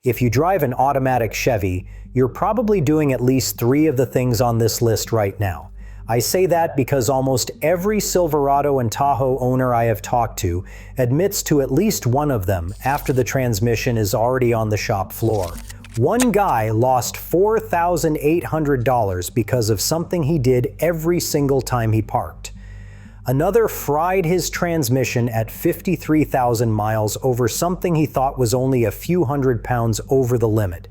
If you drive an automatic Chevy, you're probably doing at least 3 of the things on this list right now. I say that because almost every Silverado and Tahoe owner I have talked to admits to at least one of them after the transmission is already on the shop floor. One guy lost $4,800 because of something he did every single time he parked. Another fried his transmission at 53,000 miles over something he thought was only a few hundred pounds over the limit.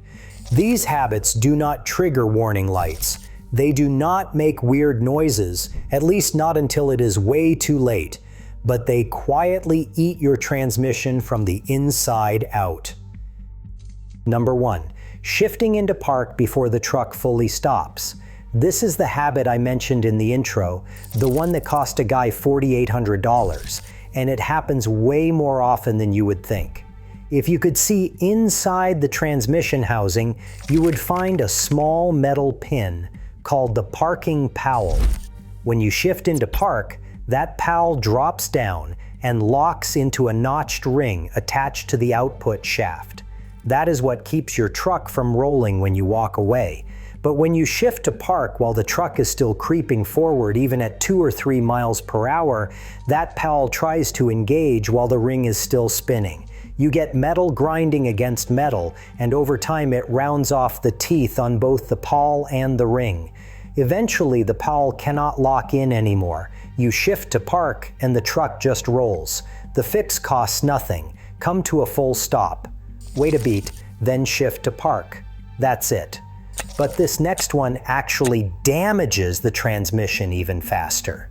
These habits do not trigger warning lights. They do not make weird noises, at least not until it is way too late, but they quietly eat your transmission from the inside out. Number 1. Shifting into park before the truck fully stops. This is the habit I mentioned in the intro, the one that cost a guy $4,800, and it happens way more often than you would think. If you could see inside the transmission housing, you would find a small metal pin called the parking powell. When you shift into park, that powell drops down and locks into a notched ring attached to the output shaft. That is what keeps your truck from rolling when you walk away. But when you shift to park while the truck is still creeping forward even at 2 or 3 miles per hour, that powell tries to engage while the ring is still spinning. You get metal grinding against metal, and over time it rounds off the teeth on both the pawl and the ring. Eventually the powell cannot lock in anymore. You shift to park and the truck just rolls. The fix costs nothing. Come to a full stop. Wait a beat, then shift to park. That's it. But this next one actually damages the transmission even faster.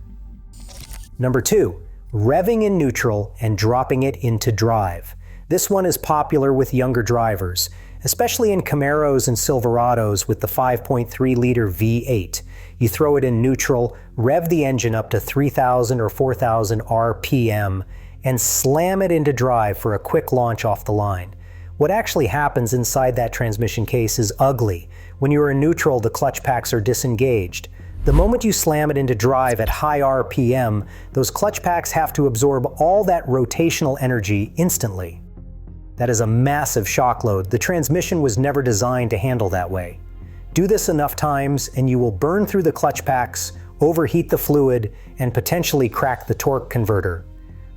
Number 2, revving in neutral and dropping it into drive. This one is popular with younger drivers, especially in Camaros and Silverados with the 5.3-liter V8. You throw it in neutral, rev the engine up to 3,000 or 4,000 RPM, and slam it into drive for a quick launch off the line. What actually happens inside that transmission case is ugly. When you are in neutral, the clutch packs are disengaged. The moment you slam it into drive at high RPM, those clutch packs have to absorb all that rotational energy instantly. That is a massive shock load. The transmission was never designed to handle that way. Do this enough times and you will burn through the clutch packs, overheat the fluid, and potentially crack the torque converter.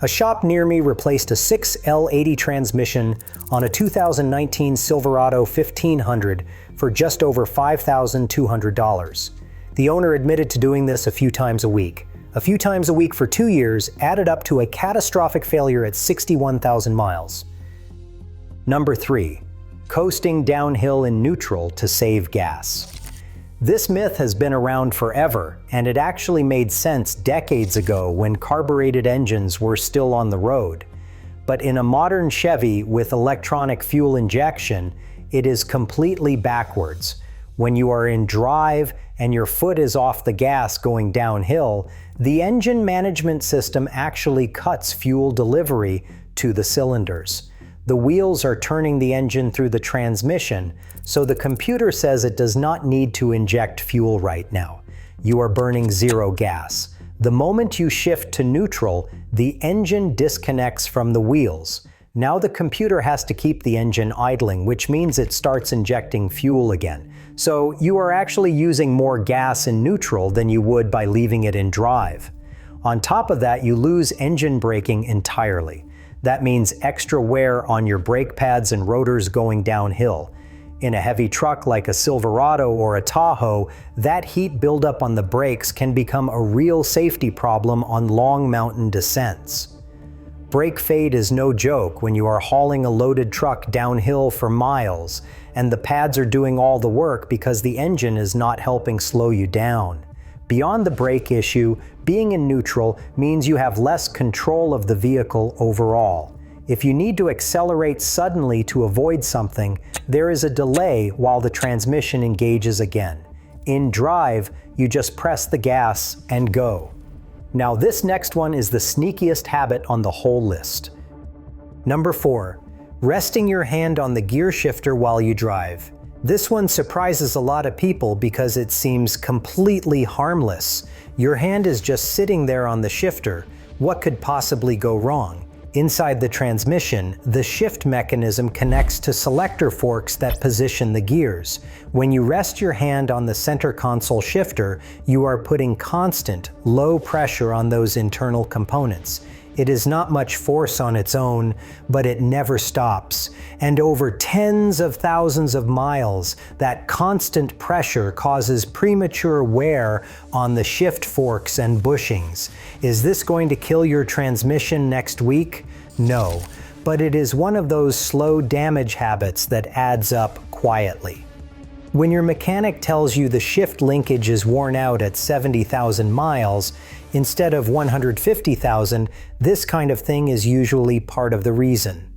A shop near me replaced a 6L80 transmission on a 2019 Silverado 1500 for just over $5,200. The owner admitted to doing this a few times a week. A few times a week for 2 years added up to a catastrophic failure at 61,000 miles. Number 3, coasting downhill in neutral to save gas. This myth has been around forever, and it actually made sense decades ago when carbureted engines were still on the road. But in a modern Chevy with electronic fuel injection, it is completely backwards. When you are in drive and your foot is off the gas going downhill, the engine management system actually cuts fuel delivery to the cylinders. The wheels are turning the engine through the transmission, so the computer says it does not need to inject fuel right now. You are burning 0 gas. The moment you shift to neutral, the engine disconnects from the wheels. Now the computer has to keep the engine idling, which means it starts injecting fuel again. So you are actually using more gas in neutral than you would by leaving it in drive. On top of that, you lose engine braking entirely. That means extra wear on your brake pads and rotors going downhill. In a heavy truck like a Silverado or a Tahoe, that heat buildup on the brakes can become a real safety problem on long mountain descents. Brake fade is no joke when you are hauling a loaded truck downhill for miles, and the pads are doing all the work because the engine is not helping slow you down. Beyond the brake issue, being in neutral means you have less control of the vehicle overall. If you need to accelerate suddenly to avoid something, there is a delay while the transmission engages again. In drive, you just press the gas and go. Now this next one is the sneakiest habit on the whole list. Number 4, resting your hand on the gear shifter while you drive. This one surprises a lot of people because it seems completely harmless. Your hand is just sitting there on the shifter. What could possibly go wrong? Inside the transmission, the shift mechanism connects to selector forks that position the gears. When you rest your hand on the center console shifter, you are putting constant, low pressure on those internal components. It is not much force on its own, but it never stops. And over tens of thousands of miles, that constant pressure causes premature wear on the shift forks and bushings. Is this going to kill your transmission next week? No, but it is one of those slow damage habits that adds up quietly. When your mechanic tells you the shift linkage is worn out at 70,000 miles, instead of 150,000, this kind of thing is usually part of the reason.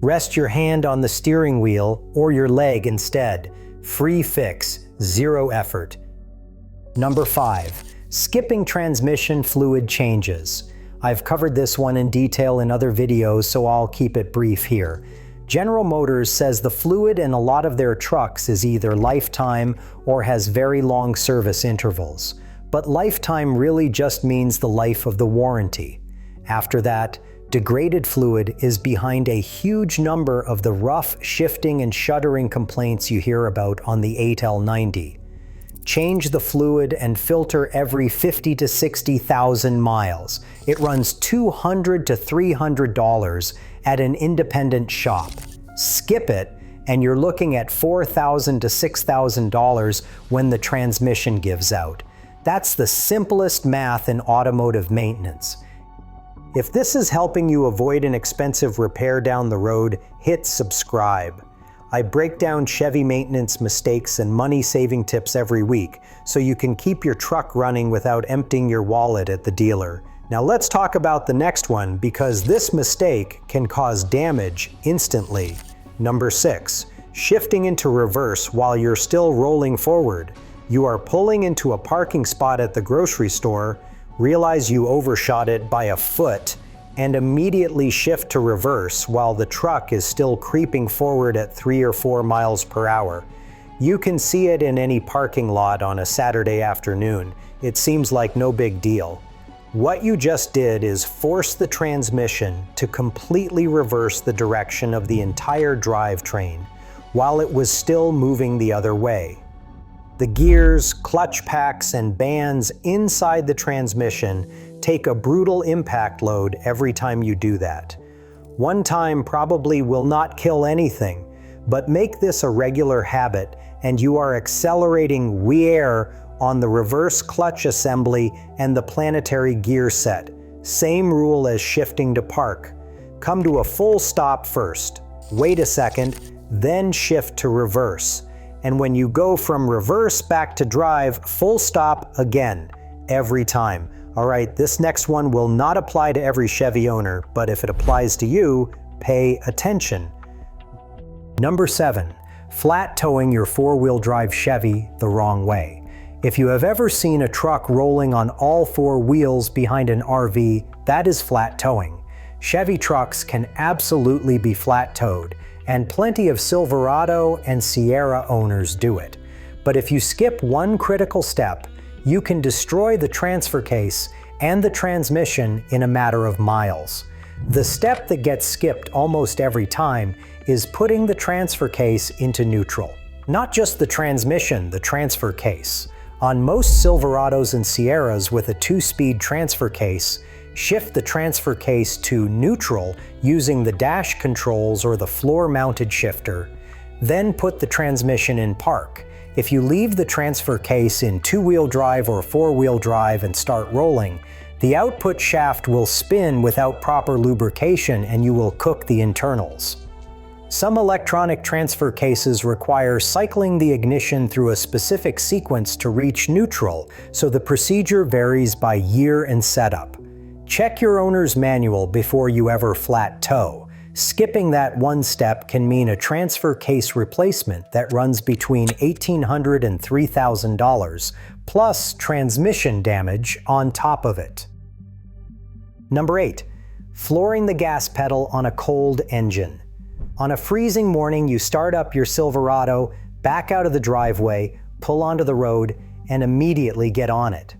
Rest your hand on the steering wheel or your leg instead. Free fix, zero effort. Number 5. Skipping transmission fluid changes. I've covered this one in detail in other videos, so I'll keep it brief here. General Motors says the fluid in a lot of their trucks is either lifetime or has very long service intervals. But lifetime really just means the life of the warranty. After that, degraded fluid is behind a huge number of the rough shifting and shuddering complaints you hear about on the 8L90. Change the fluid and filter every 50 to 60,000 miles. It runs $200 to $300 at an independent shop. Skip it, and you're looking at $4,000 to $6,000 when the transmission gives out. That's the simplest math in automotive maintenance. If this is helping you avoid an expensive repair down the road, hit subscribe. I break down Chevy maintenance mistakes and money-saving tips every week, so you can keep your truck running without emptying your wallet at the dealer. Now let's talk about the next one, because this mistake can cause damage instantly. Number 6. Shifting into reverse while you're still rolling forward. You are pulling into a parking spot at the grocery store, realize you overshot it by a foot, and immediately shift to reverse while the truck is still creeping forward at 3 or 4 miles per hour. You can see it in any parking lot on a Saturday afternoon. It seems like no big deal. What you just did is force the transmission to completely reverse the direction of the entire drivetrain while it was still moving the other way. The gears, clutch packs, and bands inside the transmission take a brutal impact load every time you do that. One time probably will not kill anything, but make this a regular habit and you are accelerating wear on the reverse clutch assembly and the planetary gear set. Same rule as shifting to park. Come to a full stop first, wait a second, then shift to reverse. And when you go from reverse back to drive, full stop again, every time. All right, this next one will not apply to every Chevy owner, but if it applies to you, pay attention. Number 7, flat towing your 4-wheel drive Chevy the wrong way. If you have ever seen a truck rolling on all 4 wheels behind an RV, that is flat towing. Chevy trucks can absolutely be flat towed, and plenty of Silverado and Sierra owners do it. But if you skip one critical step, you can destroy the transfer case and the transmission in a matter of miles. The step that gets skipped almost every time is putting the transfer case into neutral. Not just the transmission, the transfer case. On most Silverados and Sierras with a 2-speed transfer case, shift the transfer case to neutral using the dash controls or the floor-mounted shifter, then put the transmission in park. If you leave the transfer case in 2-wheel drive or 4-wheel drive and start rolling, the output shaft will spin without proper lubrication and you will cook the internals. Some electronic transfer cases require cycling the ignition through a specific sequence to reach neutral, so the procedure varies by year and setup. Check your owner's manual before you ever flat tow. Skipping that one step can mean a transfer case replacement that runs between $1,800 and $3,000, plus transmission damage on top of it. Number 8, flooring the gas pedal on a cold engine. On a freezing morning, you start up your Silverado, back out of the driveway, pull onto the road, and immediately get on it.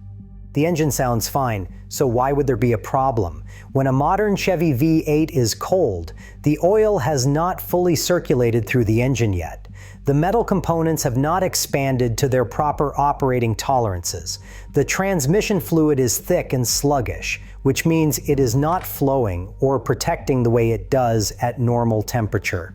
The engine sounds fine, so why would there be a problem? When a modern Chevy V8 is cold, the oil has not fully circulated through the engine yet. The metal components have not expanded to their proper operating tolerances. The transmission fluid is thick and sluggish, which means it is not flowing or protecting the way it does at normal temperature.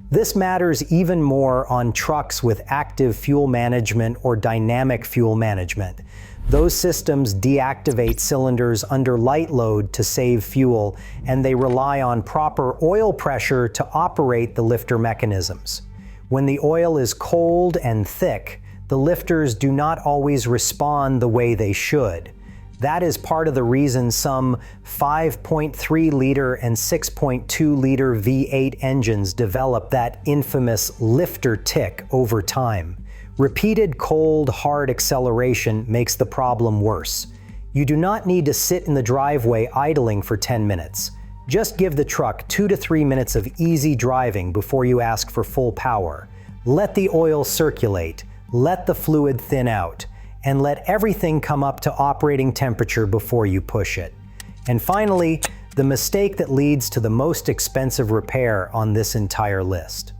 This matters even more on trucks with active fuel management or dynamic fuel management. Those systems deactivate cylinders under light load to save fuel, and they rely on proper oil pressure to operate the lifter mechanisms. When the oil is cold and thick, the lifters do not always respond the way they should. That is part of the reason some 5.3-liter and 6.2-liter V8 engines develop that infamous lifter tick over time. Repeated cold, hard acceleration makes the problem worse. You do not need to sit in the driveway idling for 10 minutes. Just give the truck 2 to 3 minutes of easy driving before you ask for full power. Let the oil circulate, let the fluid thin out, and let everything come up to operating temperature before you push it. And finally, the mistake that leads to the most expensive repair on this entire list.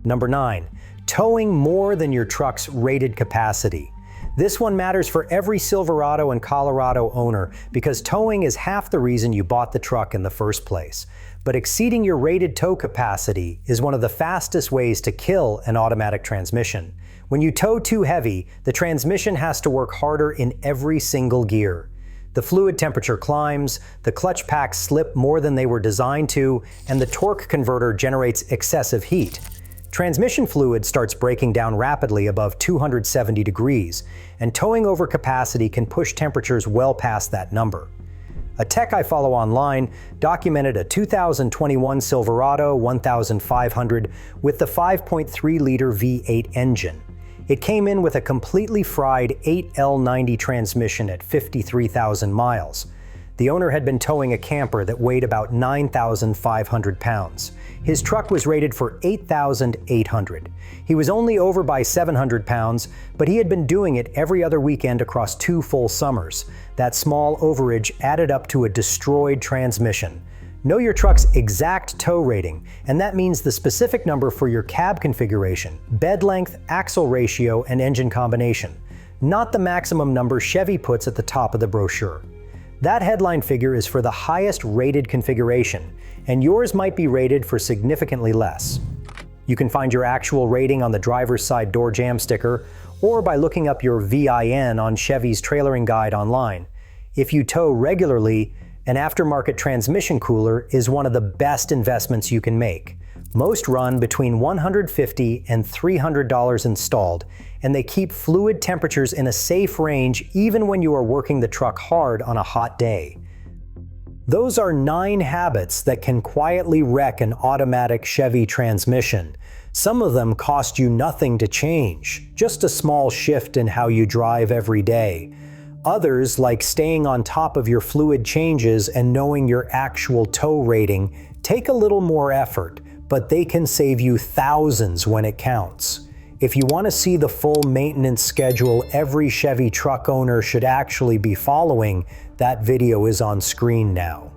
Number 9, towing more than your truck's rated capacity. This one matters for every Silverado and Colorado owner because towing is half the reason you bought the truck in the first place. But exceeding your rated tow capacity is one of the fastest ways to kill an automatic transmission. When you tow too heavy, the transmission has to work harder in every single gear. The fluid temperature climbs, the clutch packs slip more than they were designed to, and the torque converter generates excessive heat. Transmission fluid starts breaking down rapidly above 270 degrees, and towing over capacity can push temperatures well past that number. A tech I follow online documented a 2021 Silverado 1500 with the 5.3-liter V8 engine. It came in with a completely fried 8L90 transmission at 53,000 miles. The owner had been towing a camper that weighed about 9,500 pounds. His truck was rated for 8,800. He was only over by 700 pounds, but he had been doing it every other weekend across 2 full summers. That small overage added up to a destroyed transmission. Know your truck's exact tow rating, and that means the specific number for your cab configuration, bed length, axle ratio, and engine combination, not the maximum number Chevy puts at the top of the brochure. That headline figure is for the highest rated configuration, and yours might be rated for significantly less. You can find your actual rating on the driver's side door jamb sticker, or by looking up your VIN on Chevy's trailering guide online. If you tow regularly, an aftermarket transmission cooler is one of the best investments you can make. Most run between $150 and $300 installed, and they keep fluid temperatures in a safe range even when you are working the truck hard on a hot day. Those are 9 habits that can quietly wreck an automatic Chevy transmission. Some of them cost you nothing to change, just a small shift in how you drive every day. Others, like staying on top of your fluid changes and knowing your actual tow rating, take a little more effort, but they can save you thousands when it counts. If you want to see the full maintenance schedule every Chevy truck owner should actually be following, that video is on screen now.